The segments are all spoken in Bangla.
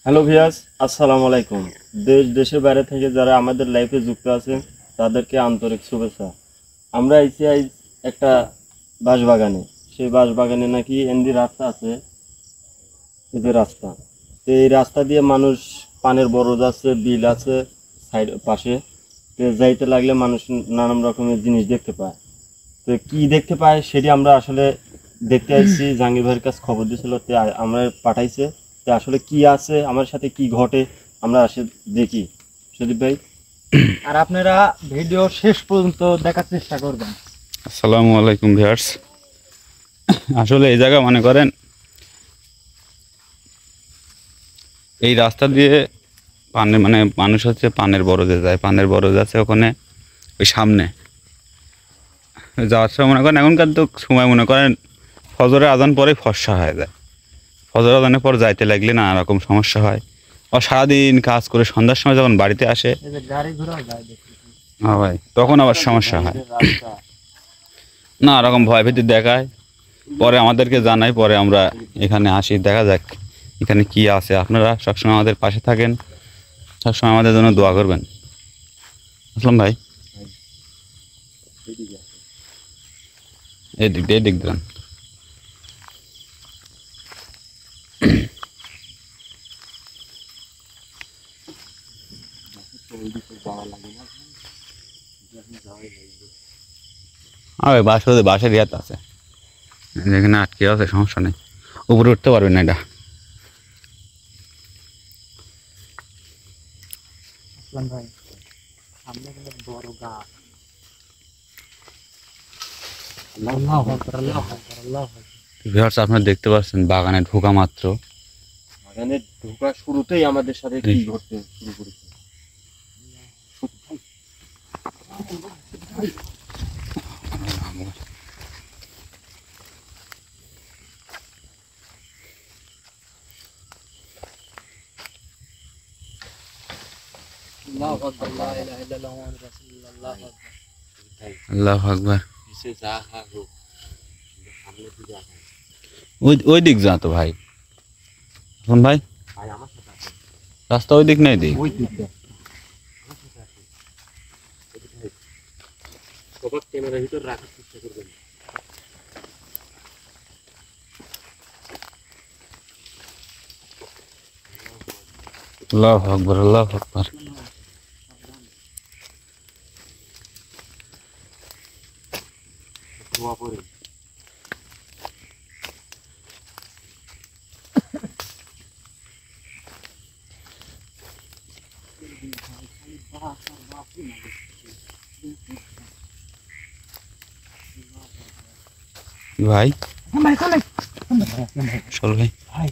হ্যালো ভিউয়ার্স, আসসালামু আলাইকুম। দেশ দেশের বাইরে থেকে যারা আমাদের লাইফে যুক্ত আছেন তাদেরকে আন্তরিক শুভেচ্ছা। আমরা আইছি একটা বাঁশবাগানে। সেই বাঁশবাগানে নাকি এনডি রাস্তা আছে, এই যে রাস্তা। তো এই রাস্তা দিয়ে মানুষ পানের বরজ আছে, বিল আছে সাইড পাশে। তো যাইতে লাগলে মানুষ নানান রকমের জিনিস দেখতে পায়। তো কি দেখতে পায় সেটি আমরা আসলে দেখতে আসছি। জাহাঙ্গীর ভাইয়ের কাছে খবর দিয়েছিল, তে আমরা পাঠাইছে। তো আসলে কি আছে, আমার সাথে কি ঘটে, আমরা আসে দেখি। সুদীপ ভাই, আর আপনারা ভিডিও শেষ পর্যন্ত দেখার চেষ্টা করবেন। আসসালামু আলাইকুম ভিউয়ার্স। আসলে এই জায়গা মনে করেন এই রাস্তা দিয়ে পানের মানুষ হচ্ছে পানের বরজে যায়, পানের বরজ আছে ওখানে ওই সামনে যাওয়ার সময় মনে করেন এখনকার তো সময় মনে করেন ফজরের আজান পরে ফর্সা হয়ে যায়। ফজরের আজানের পর যাইতে লাগলে নানা রকম সমস্যা হয়। আর সারাদিন কাজ করে সন্ধ্যার সময় যখন বাড়িতে আসে গাড়ি ঘোড়া যায় হ্যাঁ ভাই, তখন আবার সমস্যা হয়, না রকম ভয় ভীতি দেখায়। পরে আমাদেরকে জানাই, পরে আমরা এখানে আসি, দেখা যাক এখানে কি আছে। আপনারা সবসময় আমাদের পাশে থাকেন, সবসময় আমাদের জন্য দোয়া করবেন। আসলাম ভাই, এদিক দেন। বাসের ইয়াত আছে, যেখানে আটকে আছে সমস্যা নেই, উপরে উঠতে পারবেন না এটা। আসলাম ভাই, সামনে কোনো বড় গাছ। আল্লাহু আকবার, আল্লাহু আকবার, আল্লাহু আকবার। ভিউয়ার্স, আপনারা দেখতে পাচ্ছেন বাগানে ঢোকা মাত্র, বাগানে ঢোকা শুরুতেই আমাদের সাথে কি ঘটতে শুরু করেছে। আল্লাহু আকবার, লা ইলাহা ইল্লাল্লাহ মুহাম্মাদুর রাসূলুল্লাহ, আল্লাহু আকবার। আল্লাহু আকবার। কিসে যা হোক, সামনে দিকে আগান। ওই দিক যা তো ভাই, এখন ভাই ভাই আমার সাথে আছে, রাস্তা ওই দিক নাই দিক। ওই দিকটা আমার সাথে আছে। এদিকে সবার ক্যামেরার ভিতর রাখার চেষ্টা করবেন। আল্লাহু আকবার, আল্লাহু আকবার। ধোয়া পড়ে ভাই ভাই চলে চল ভাই, ভাই,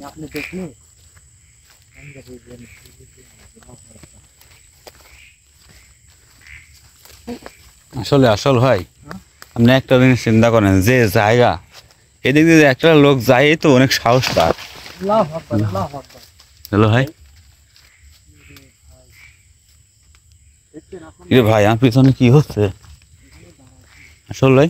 আপনি দেখলে আসল ভাই, আপনি একটা জিনিস চিন্তা করেন, যে জায়গা এদিক দিয়ে একটা লোক যায় তো অনেক সাহস তার। আল্লাহু আকবার, আল্লাহু আকবার। হ্যালো ভাই, এ ভাই আমার পিছনে কি হচ্ছে আসল ভাই?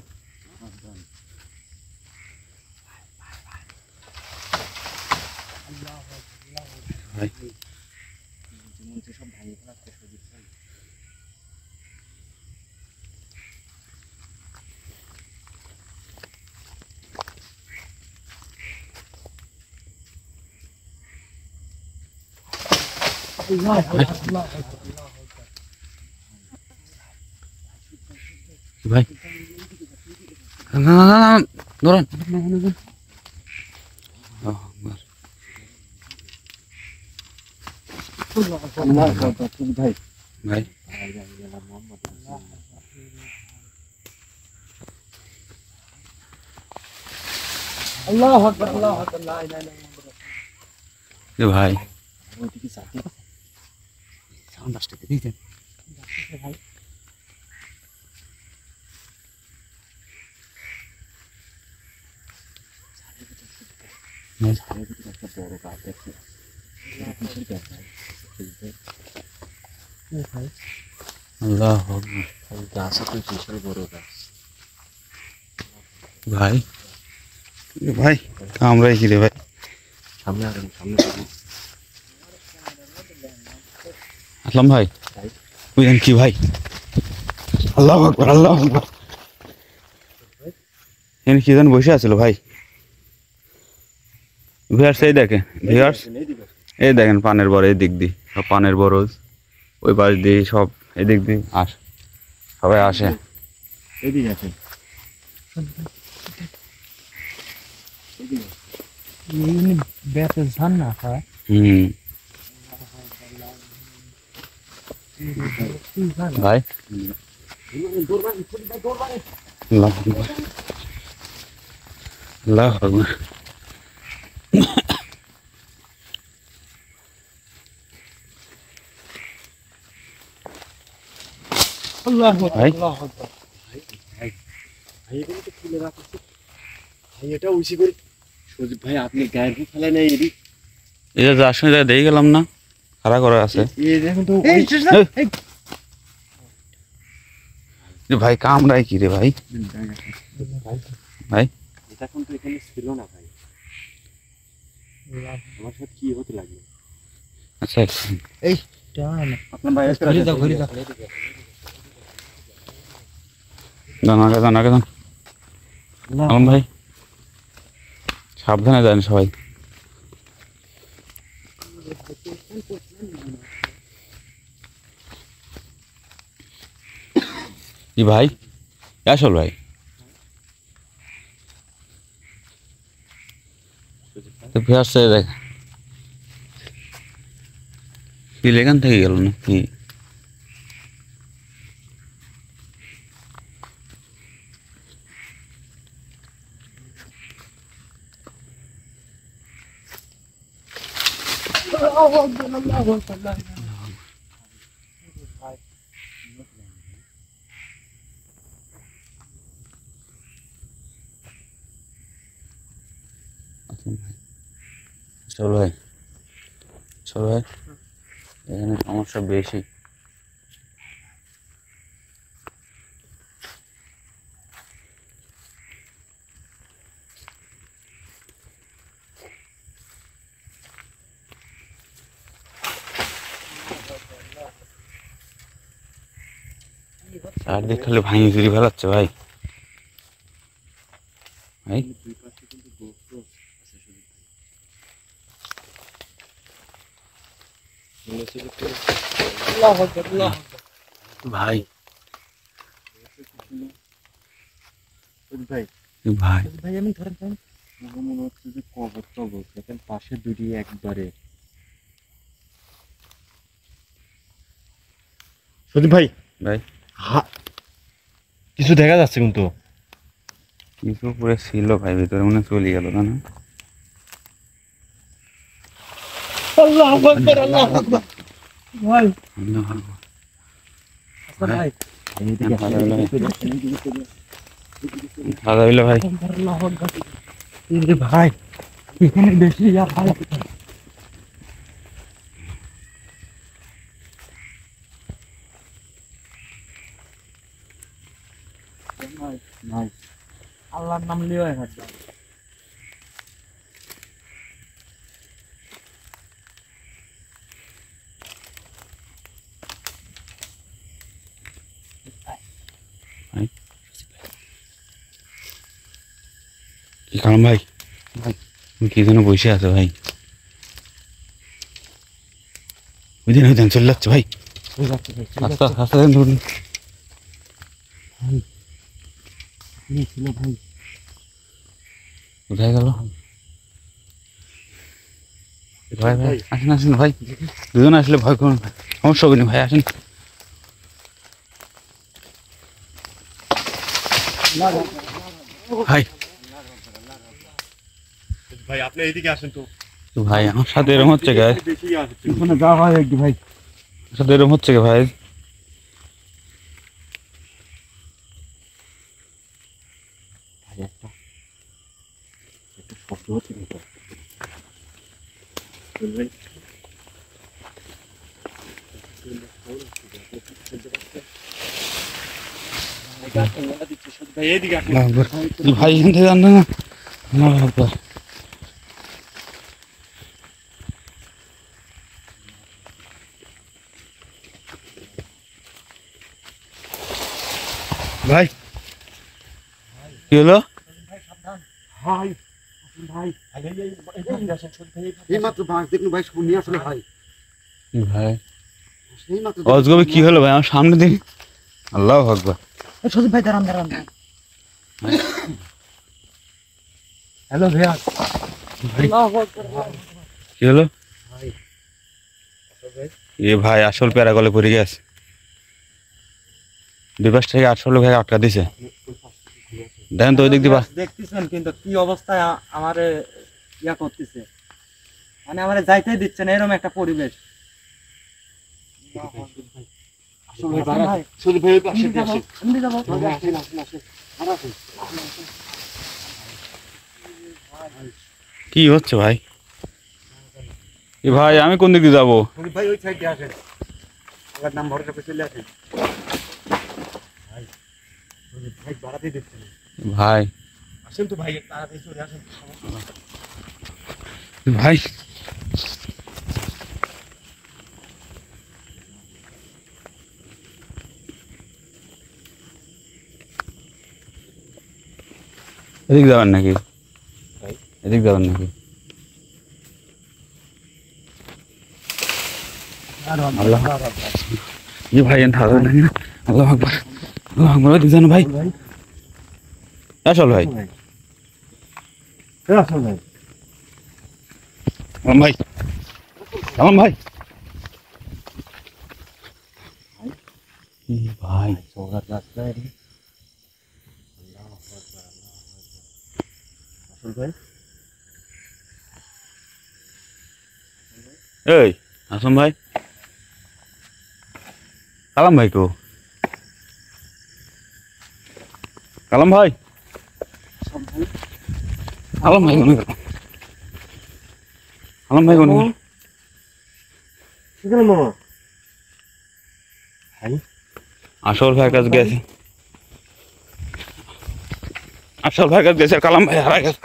ভাই আল্লাহু আকবার, আল্লাহু আকবার। ভাই না না না, ধরেন। আল্লাহু আকবার। ঠিক ভাই, ভাই আল্লাহু আকবার, আল্লাহু আকবার, লা ইলাহা ইল্লাল্লাহ। এ ভাই ওইদিকে যাতে সাউন্ড আসতে দিয়েছেন ভাই একটা বড় গাছ দেখছি। ভাই আল্লাহু আকবার। গাছ তো বিশাল বড় গাছ। ভাই ভাই আমরাই কি রে ভাই, সামনে আসেন, সামনে আসেন। আসলাম ভাই বুঝলেন কি ভাই, আল্লাহু আকবার আল্লাহু আকবার। এখানে কি যেন বসে আছিল ভাই, ভিউয়ার্স এই দেখেন, ভিউয়ার্স এই দেখেন পানের বড়, এই দিক দিয়ে সব পানের বরজ, ওই পাশ দিয়ে সব এদিক দিয়ে সবাই আসে। এদিকে আসেন। বেতে ধান না হয় ভাই আল্লাহু আকবার আল্লাহু আকবার। ভাই ভাই এখানে তো খুলে রাখা আছে। ভাই এটা উইসি করে সজীব ভাই আপনি গায়ের কি ফেলে নাই এদিক এটা যার সঙ্গে দেখে গেলাম না, খাড়া করা আছে। এই দেখুন তো ভাই কামড়াই কি রে ভাই, ভাই এটা কিন্তু এখানে ছিল না ভাই, আমার সাথে কি হতে লাগলো। আচ্ছা এই টান আপনার ভাই ঘুরে দাও ঘুরে দাও জানাকে জান আলম ভাই, সাবধানে যান সবাই। কি ভাই আসল ভাই, তো ফেরছে দেখ কি এখান থেকে গেল না কি, চল ভাই চল ভাই, এখানে সমস্যা বেশি। চারদিক খালি ভাঙি চুরি ফেলাচ্ছে ভাই, ভাই ভাই ভাই ভাই ভাই আমি ধরেন আমার মনে হচ্ছে যে কবর টবর দেখেন পাশে দুটি একবারে। সজীব ভাই ভাই কিছু দেখা যাচ্ছে কিন্তু কিছু পরে ছিল ভাই, ভিতরে মনে হয় চলে গেল না। আল্লাহু আকবার আল্লাহু আকবার ভাই আল্লাহু আকবার। ভাই খাওয়া হইলো ভাই, আল্লাহু আকবার এই ভাই এখানে বেশি ইয়া ভাই নাই আল্লাহর নাম লিয়ে আছে কি কারণ ভাই, কি যেন বসে আছে ভাই, ওই দিন চলে যাচ্ছে ভাই, আস্তে আস্তে ধরুন ছিল ভাই কোথায় গেল ভাই, ভাই আসেন আসেন ভাই, দুজন আসলে ভয় করুন, সমস্যা হবে না ভাই, আসেন ভাই। ভাই আপনি এইদিকে আসেন তো তো ভাই আমার সাথে এরকম হচ্ছে কে, বেশি আছে ওখানে যাওয়া হয় একটু ভাই আমার সাথে এরকম হচ্ছে কে ভাই, ভাই একটা শব্দ হচ্ছে কিন্তু ভাই ভাই এইদিকে আসেন ভাই এখান থেকে জানতো না আল্লাহু আকবার। ভাই কি হলো? ভাই ভাই এই মাত্র বাঁশ দেখুন ভাই শুনি আসলে ভাই ভাই এই মাত্র অজগবে কি হলো ভাই আমার সামনে দিন? আল্লাহু আকবার। সজীব ভাই দাঁড়ান দাঁড়ান। হ্যালো ভাইয়া। কি হলো? এ ভাই আসল প্যারাগলে পড়ে গেছে। বিপাশ থেকে আসল ভাই আটকা দিছে। দেখেন তো ওই দিক দিবা। দেখতেছেন কিন্তু কি অবস্থায় আমারে ইয়া করতেছে, মানে আমারে যাইতেই দিচ্ছে না, এরকম একটা পরিবেশ। আসলে ভাই শুধু ভাই পাশে আসে আমি যাবো। আসেন আসেন আসেন আর আসেন কি হচ্ছে ভাই? এ ভাই আমি কোন দিক দিয়ে যাবো? শুধু ভাই ওই সাইডে আসেন আমার নাম ভরসা করে চলে আসেন ভাই শুধু ভাই বাড়াতে দিচ্ছেন ভাই আসেন তো ভাই তাড়াতাড়ি চলে আসেন ভাই এদিক যাবেন নাকি? এদিক যাবেন নাকি? আল্লাহ জি ভাই ঠাড়া নাকি না? আল্লাহ আকবার আল্লাহ আকবার। ওদিক যান ভাই। আসল ভাই আসেন ভাই আলম ভাই আলম ভাই ভাই সোগার রাস্তায় আসল ভাই এই আসম ভাই কালাম ভাই কো? কালাম ভাই আলম ভাই কোনে গেল? আলম ভাই কোনে গেল? কি গেল মামা আসল ভাই কাছে গেছে। আসল ভাই কাছে গেছে কালাম ভাই হারা গেছে।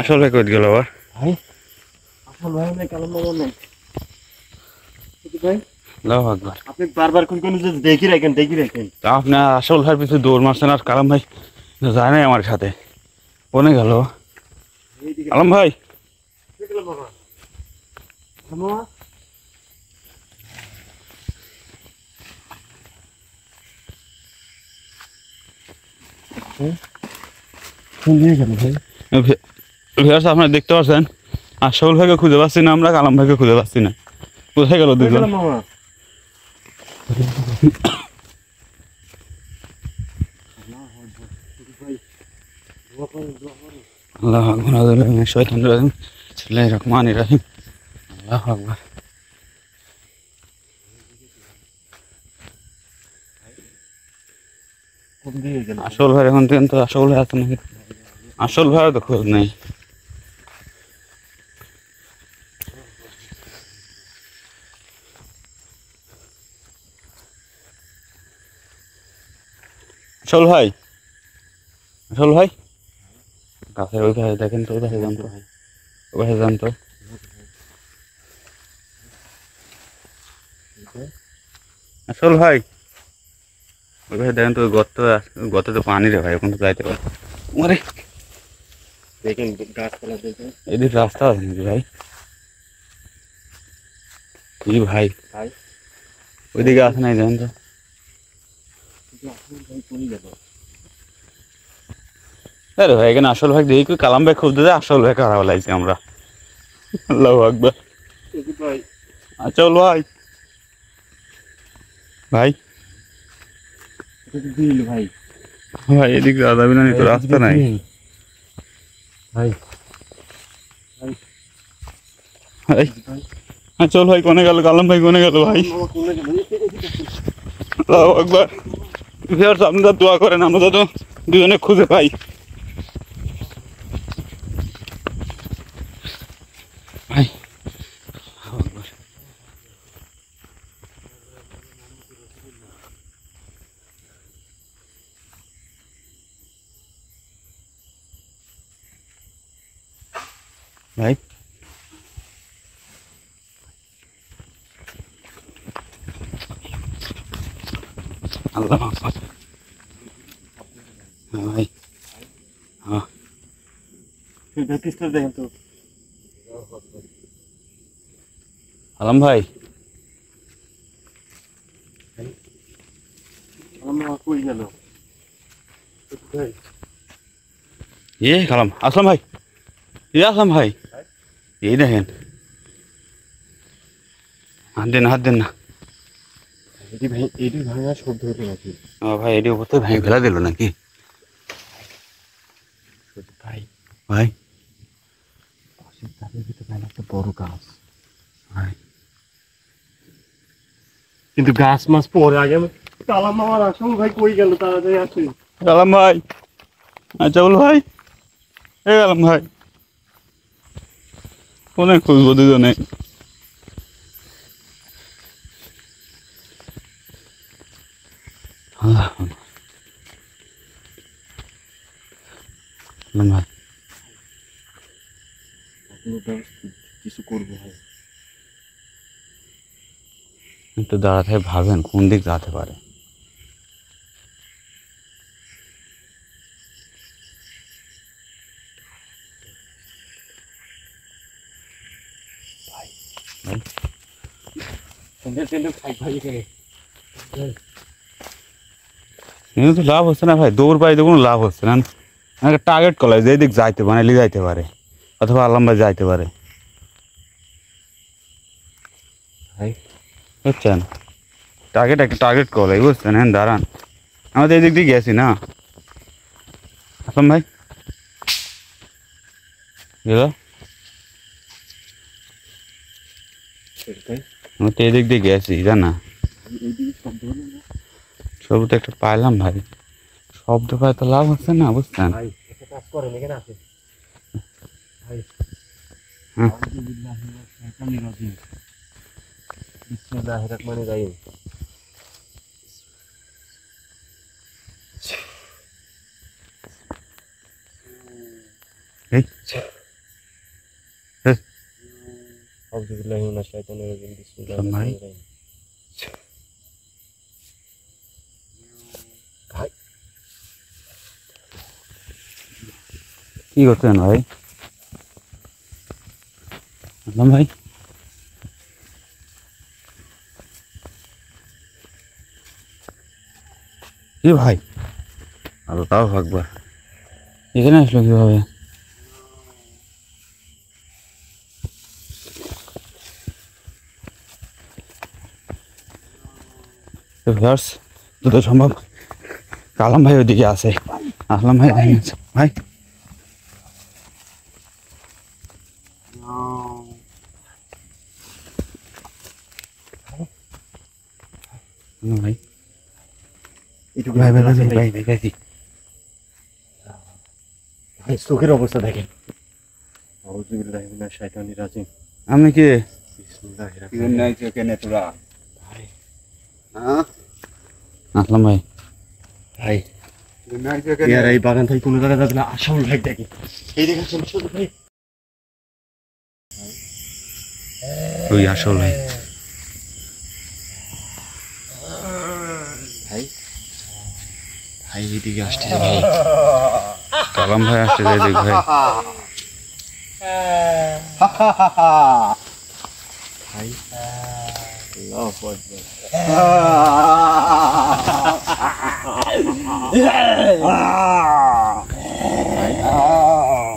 আসল ভাই কই গেল আবার? ভাই আসল ভাই নাই কালাম মামা নাই ভাই আল্লাহু আকবার। আপনি বারবার কোন কোন দেখি রাখেন তা আপনি আসল ভাইয়ের পিছনে দৌড় মারছেন আর কালাম ভাই যায় নাই আমার সাথে, কোনে গেল? আলম ভাই মামা কোন দিকে গেল ভাই ভিউয়ার্স আপনারা দেখতে পাচ্ছেন আসল ভাইকে খুঁজে পাচ্ছি না, আমরা কালাম ভাইকে খুঁজে পাচ্ছি না। কোথায় গেল দুজন? মামা আল্লাহু আকবার আউযু বিল্লাহি মিনাশ শাইতানির রাজিম বিসমিল্লাহির রহমানির রহিম আল্লাহু আকবার। কোন দিকে গেল আসল ভাই এখন তো আসল ভাই আছে নাকি? আসল ভাই তো খোঁজ নেই। আসল ভাই আসল ভাই গাছের ওই ভাই দেখেন তো, ওই ভাই জানতো, ওই ভাই জানতো। আসল ভাই ওই ভাই দেখেন তো, গর্তে পানি রে ভাই, এখন তো যাইতে পারে। আরে দেখেন গাছপালা দেখেন এদিকে রাস্তা আছে নাকি ভাই? কি ভাই ভাই ওইদিকে আছে নাই দেখেন তো। কোন গেল আরে ভাই এখানে আসল ভাই দেখি কালাম ভাই খুঁজতে যায়, আসল ভাই হারা লাগছে আমরা। আল্লাহু আকবার। ভাই আসল ভাই ভাই দিল ভাই ভাই এদিক যাওয়া যাবে না, তো রাস্তা নাই ভাই ভাই। চল ভাই কোনে গেল কালাম ভাই, কোনে গেল ভাই? মামা কোন গেল আল্লাহু আকবার। ভিউয়ার্স আপনারা দোয়া করেন আমরা তো দুজনে খুঁজে পাই। ভাই ভাই আল্লাহ মাফ করে। হ্যাঁ ভাই হ্যাঁ পিস্তল দেখেন তো। আলম ভাই আমার কই গেল? কালাম আসলাম ভাই আসলাম ভাই এই দেখেন হাত দেন না এটি ভাঙা শব্দ হলো নাকি? ভাই এটি উপর থেকে ভেঙে ফেলা দিল নাকি ভাই ভাই পাশের তাদের ভিতরে একটা বড় গাছ, ভাই কিন্তু গাছ মাছ পরে আগে কালাম মামার আসল ভাই কই গেল? তাড়াতাড়ি আসুন। কালাম ভাই আচ্ছা বল ভাই কালাম ভাই অনেক খুঁজবো দুজনে ভাই কিছু করবো ভাই। একটু দাঁড়াতে ভাবেন কোন দিক যেতে পারে তো লাভ হচ্ছে না ভাই, দৌড় পাইতে কোনো লাভ হচ্ছে না। একটা টার্গেট করা যে দিক যাইতে পারে এলি যাইতে পারে অথবা আল্লাম ভাই যাইতে পারে ভাই বুঝছেন। একটা টার্গেট করা বুঝছেন। হ্যাঁ দাঁড়ান আমাদের এই দিক দিয়ে গেছি না আসলাম ভাই গেল আমি তো এই দিক দিয়ে গেছি জানা সব তো একটা পাইলাম ভাই, শব্দ পাই তো লাভ হচ্ছে না বুঝছেন। ভাই একটা কাজ করেন, এখানে আছে ভাই। হ্যাঁ বিসমিল্লাহির রহমানির রহিম। এই আউযু বিল্লাহি মিনাশ শাইতানির রাজিম। বিসমিল্লাহির রহমানির রহিম। ভাই কি করছেন ভাই? আসলাম ভাই কি ভাই আরো তাও ভাগবা এখানে আসলো কিভাবে? যত সম্ভব কালাম ভাই ওদিকে আছে, আসলাম ভাই ভাই ভাই একটু ভাই ভাই ভাই ভাই ভাই ভাই ভাই চোখের অবস্থা দেখেন। আউযু বিল্লাহি মিনাশ শাইতানির রাজিম। আপনি কি বিসমিল্লাহির রহমানির রহিম। ভাই আসলাম ভাই ভাই ইয়ার এই বাগান থেকে কোনো জায়গায় যাবে না। আসল ভাই দেখি এই দেখেন শুধু ভাই। ওই আসল ভাই ভাই ভাই এদিকে আসছে ভাই। কালাম ভাই আসছে যাই দেখ ভাই। ভাই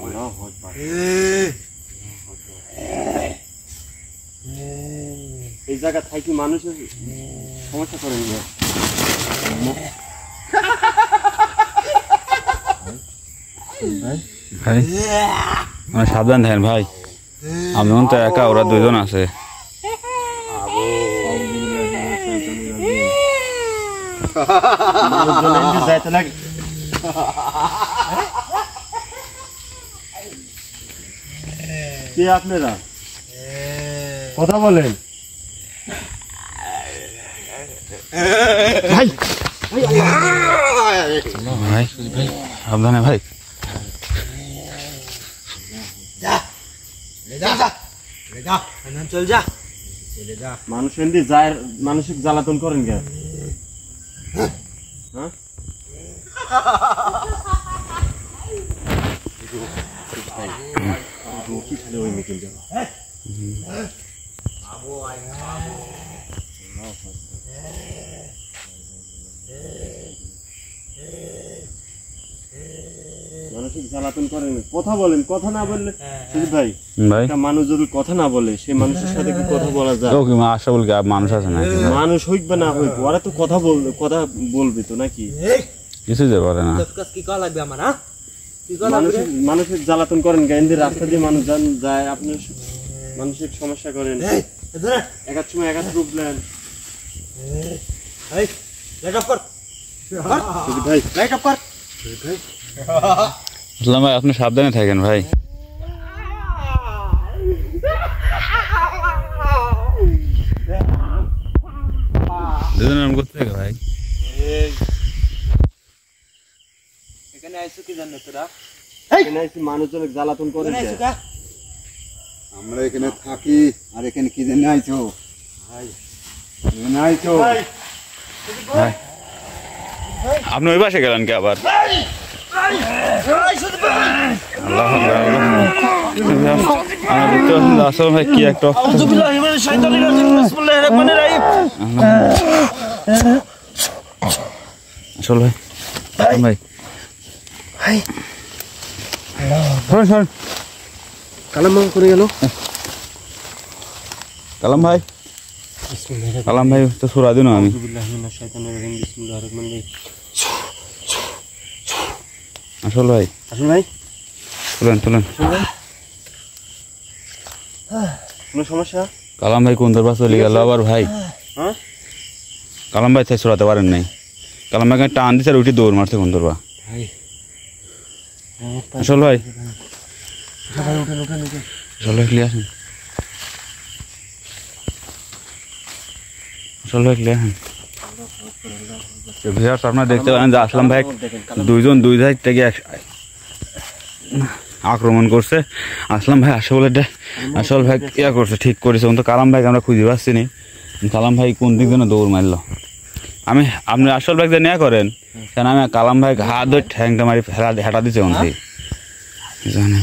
আল্লাহু আকবার। এই জায়গা থাকি মানুষের সমস্যা করে নিয়ে ভাই মানে সাবধান থাকেন ভাই, আমি তো একা, ওরা দুজন আছে। যাইতে লাগে কে আপনারা কথা বলেন? ভাই ভাই সাবধানে ভাই চল যা মানুষ এমনি যায়, মানসিক জ্বালাতন করেন কে? হ্যাঁ কি খালি ওই মিটিং যাবে। মানসিক জ্বালাতন করেন, কথা বলেন, কথা না বললে সুজিত ভাই, ভাই একটা মানুষ যদি কথা না বলে সেই মানুষের সাথে কি কথা বলা যায়? ও কি আশা বল কি মানুষ আছে না মানুষ হইক বা না হইক, ওরা তো কথা বলবে তো নাকি? কিছু যে বলে না কি করা লাগবে আমার? মানসিক জ্বালাতন করেন গাইন্দের রাস্তা দিয়ে মানুষ যায়, আপনি মানসিক সমস্যা করেন, একার সময় একার রূপ নেন। ভাই আসলাম ভাই, আপনি সাবধানে থাকেন ভাই। দুজন এরকম করতে থাকে ভাই। এখানে আইছো কি জানো তোরা? মানুষজনকে জ্বালাতন করেন কে? আমরা এখানে থাকি, আর এখানে কি জন্য আইছো? আইছো ভাই আপনি ওই পাশে গেলেন কি আবার? আসল ভাই কি একটা আসল ভাই ভাই কালাম করে গেল। কালাম ভাই, কালাম ভাই তো সুরা দিন আমি। আসল ভাই, আসল ভাই তুলেন তুলেন। কোনো সমস্যা? কালাম ভাই কোন দরবার চলে গেল আবার ভাই? হ্যাঁ কালাম ভাই তাই সরাতে পারেন নাই। কালাম ভাই টান দিচ্ছে আর উঠি দৌড় মারছে কোন দরবার। আসল ভাই, আসল ভাই ক্লিয়ার আসেন, আসল ভাই ক্লিয়ার আসেন। আপনারা দেখতে পারেন যে আসলাম ভাই দুইজন দুই সাইড থেকে আক্রমণ করছে। আসলাম ভাই আসল ভাই, আসল ভাই ইয়া করছে, ঠিক করেছে, কিন্তু কালাম ভাইকে আমরা খুঁজে পাচ্ছি নি। কালাম ভাই কোন দিক যেন দৌড় মারলো। আপনি আসল ভাই নেওয়া করেন কেন? আমি কালাম ভাই হাত ধরে ঠ্যাংটা মারি হেঁটা দিচ্ছে কোন থেকে জানে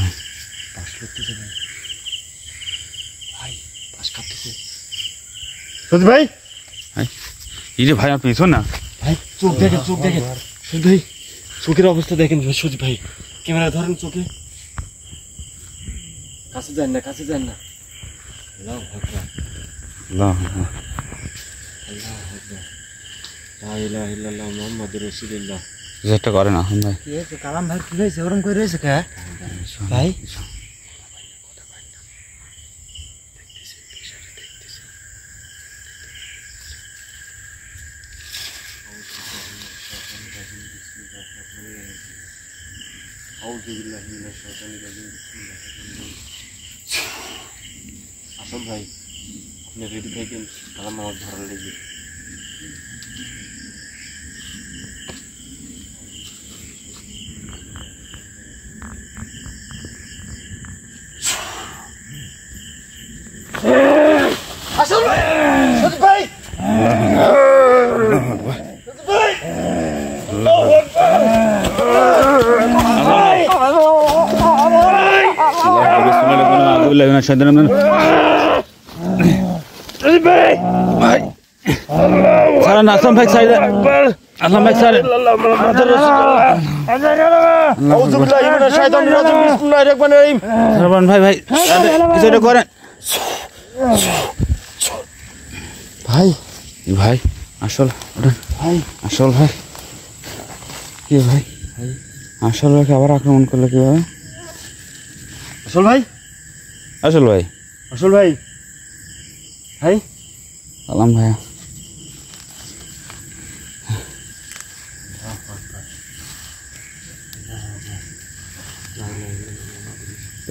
সুজিত ভাই, এই যে ভাই আর পিছন না ভাই চোখ দেখেন, চোখ দেখেন সুজিত ভাই, চোখের অবস্থা দেখেন সুজিত ভাই, ক্যামেরা ধরেন চোখে, কাছে যান না, কাছে যান না। যেটা করেন এখন ভাই, কালাম ভাই কি হয়েছে? ওরম করে রয়েছে কে ভাই? আসল ভাই আপনি রেডি থাকেন, কালাম আমার ধরার লেগে। আসল ভাই, সুজিত ভাই, আসলাম ভাই সাইড, আসলাম ভাই সাইড, ভাই ভাই কিছু একটা করেন ভাই। ভাই আসল ভাই, আসল ভাই কি ভাই, আসল ভাইকে আবার আক্রমণ করলো কিভাবে? আসল ভাই, আসল ভাই, আসল ভাই, ভাই সালাম ভাইয়া।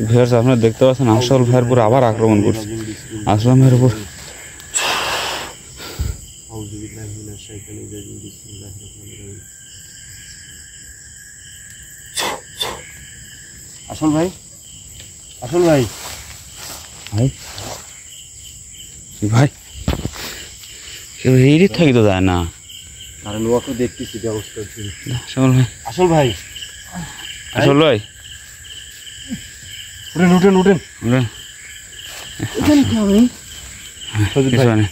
ভিউয়ার্স আপনারা দেখতে পাচ্ছেন আসল ভাইয়ের উপর আবার আক্রমণ করছে, আসলাম ভাইয়ের উপর। আসল ভাই, আসল ভাই, ভাই ভাই কেউ এই দিক থেকে তো যায় না। কারণ ওকে দেখতেছি ব্যবস্থা সকল ভাই আসল ভাই আসল ভাই উঠেন উঠেন উঠেন উঠেন। সজিব কিছু ভাই, নেই,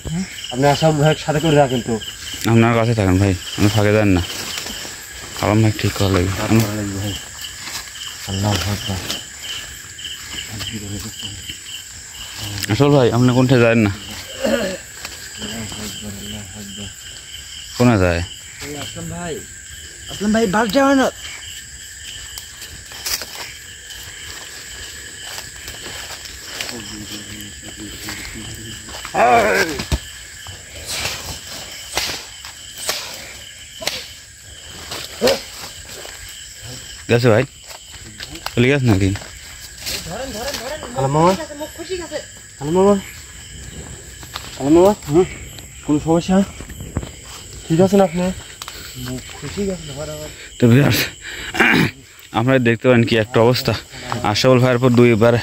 আপনি আসল ভাইয়ের সাথে করে রাখেন তো। আপনার কাছে থাকেন ভাই, আপনি ফাঁকে যান না। কালাম ভাই ঠিক করা লাগবে। ভাই আল্লাহ আকবার। আসল ভাই আপনি কোনটা যায় না, কোনে যায়? আসলাম ভাই বাস যাওয়া না। গেছে ভাই, চলে গেছে নাকি? হ্যালো মামা, হ্যালো মামা, হ্যালো মামা, কোনো সমস্যা? ঠিক আছেন আপনি? তো ভিউয়ার্স আপনারা দেখতে পারেন কি একটা অবস্থা। আশরাফুল ভাইয়ের উপর দুইবার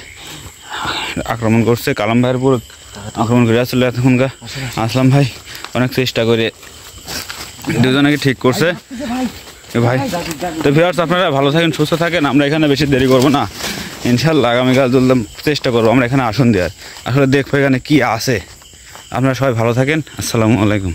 আক্রমণ করছে, কালাম ভাইয়ের উপর আক্রমণ করে আসলে এতক্ষণকার। আসলাম ভাই অনেক চেষ্টা করে দুজনকে ঠিক করছে ভাই। তো ভিউয়ার্স আপনারা ভালো থাকেন, সুস্থ থাকেন। আমরা এখানে বেশি দেরি করবো না, ইনশাল্লাহ আগামীকাল চললাম চেষ্টা করবো আমরা এখানে আসন দেওয়ার। আসলে দেখবো এখানে কি আছে। আপনারা সবাই ভালো থাকেন, আসসালামু আলাইকুম।